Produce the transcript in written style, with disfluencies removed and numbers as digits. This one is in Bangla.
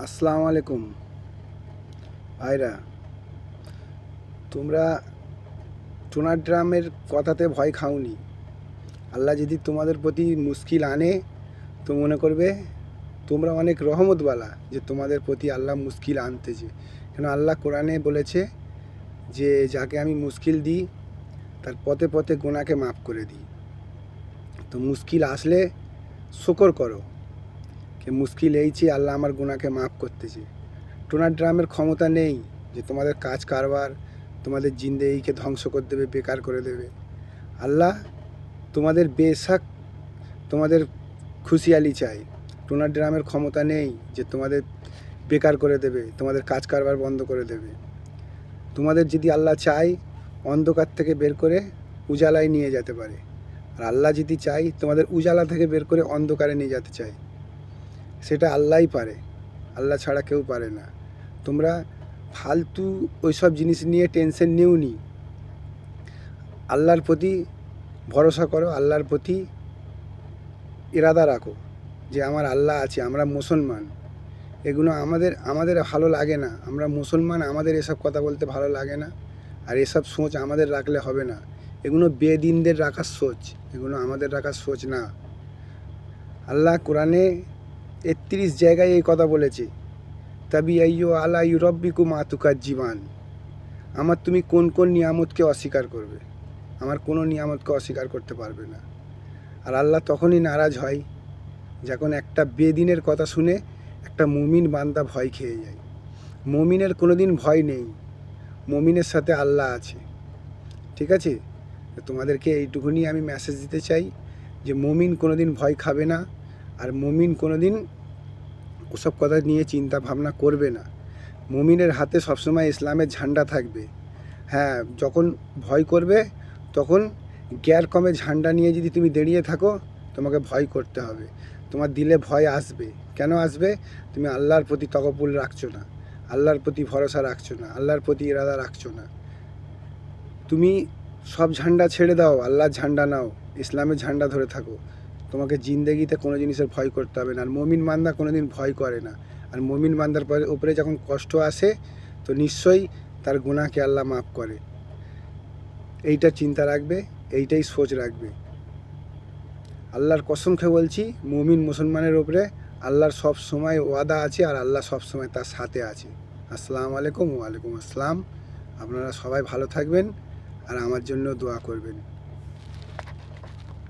আসসালামু আলাইকুম ভাইরা। তোমরা টোনার ড্রামের কথাতে ভয় খাওনি। আল্লাহ যদি তোমাদের প্রতি মুশকিল আনে তো মনে করবে তোমরা অনেক রহমতওয়ালা যে তোমাদের প্রতি আল্লাহ মুশকিল আনতেছে। কেন আল্লাহ কোরআনে বলেছে যে যাকে আমি মুশকিল দিই তার পথে পথে গুনাহকে মাফ করে দিই। তো মুশকিল আসলে শুকর করো যে মুশকিল এইছে, আল্লাহ আমার গুনাহকে মাফ করতেছে। টোনার ড্রামের ক্ষমতা নেই যে তোমাদের কাজ কারবার, তোমাদের জিন্দেগিকে ধ্বংস করে দেবে, বেকার করে দেবে। আল্লাহ তোমাদের বেশক তোমাদের খুশিয়ালি চাই। টোনার ড্রামের ক্ষমতা নেই যে তোমাদের বেকার করে দেবে, তোমাদের কাজ কারবার বন্ধ করে দেবে। তোমাদের যদি আল্লাহ চাই অন্ধকার থেকে বের করে উজালায় নিয়ে যেতে পারে, আর আল্লাহ যদি চাই তোমাদের উজালা থেকে বের করে অন্ধকারে নিয়ে যেতে চাই, সেটা আল্লাহই পারে, আল্লাহ ছাড়া কেউ পারে না। তোমরা ফালতু ওইসব জিনিস নিয়ে টেনশন নিওনি। আল্লাহর প্রতি ভরসা করো, আল্লাহর প্রতি ইরাদা রাখো যে আমার আল্লাহ আছে, আমরা মুসলমান। এগুলো আমাদের ভালো লাগে না, আমরা মুসলমান, আমাদের এসব কথা বলতে ভালো লাগে না। আর এসব সোচ আমাদের রাখলে হবে না। এগুলো বেদিনদের রাখার সোচ, এগুলো আমাদের রাখার সোচ না। আল্লাহ কোরআনে ৩১ জায়গায় এই কথা বলেছে, তাবি আইয়ো আলা ইউরব্বিকুম আতুকার জীবান। আমার তুমি কোন কোন নিয়ামতকে অস্বীকার করবে? আমার কোনো নিয়ামতকে অস্বীকার করতে পারবে না। আর আল্লাহ তখনই নারাজ হয় যখন একটা বেদিনের কথা শুনে একটা মুমিন বান্দা ভয় খেয়ে যায়। মুমিনের কোনো দিন ভয় নেই, মুমিনের সাথে আল্লাহ আছে। ঠিক আছে? তোমাদেরকে এইটুকুনি আমি মেসেজ দিতে চাই যে মুমিন কোনো দিন ভয় খাবে না, আর মুমিন কোনো দিন ওসব কথা নিয়ে চিন্তা ভাবনা করবে না। মুমিনের হাতে সবসময় ইসলামের ঝান্ডা থাকবে। হ্যাঁ, যখন ভয় করবে তখন গ্যার কমে ঝান্ডা নিয়ে যদি তুমি দাঁড়িয়ে থাকো, তোমাকে ভয় করতে হবে। তোমার দিলে ভয় আসবে। কেন আসবে? তুমি আল্লাহর প্রতি তওয়াক্কুল রাখছো না, আল্লাহর প্রতি ভরসা রাখছো না, আল্লাহর প্রতি ইরাদা রাখছো না। তুমি সব ঝান্ডা ছেড়ে দাও, আল্লাহর ঝান্ডা নাও, ইসলামের ঝান্ডা ধরে থাকো। তোমাকে জিন্দেগিতে কোনো জিনিসের ভয় করতে হবে না। আর মুমিন বান্দা কোনো দিন ভয় করে না। আর মুমিন বান্দার উপরে যখন কষ্ট আসে তো নিশ্চয়ই তার গুনাহকে আল্লাহ মাফ করে। এইটা চিন্তা রাখবে, এইটাই সোচ রাখবে। আল্লাহর কসম খেয়ে বলছি, মুমিন মুসলমানের উপরে আল্লাহর সব সময় ওয়াদা আছে, আর আল্লাহ সব সময় তার সাথে আছে। আসসালামু আলাইকুম। ওয়ালাইকুম আসসালাম। আপনারা সবাই ভালো থাকবেন আর আমার জন্য দোয়া করবেন।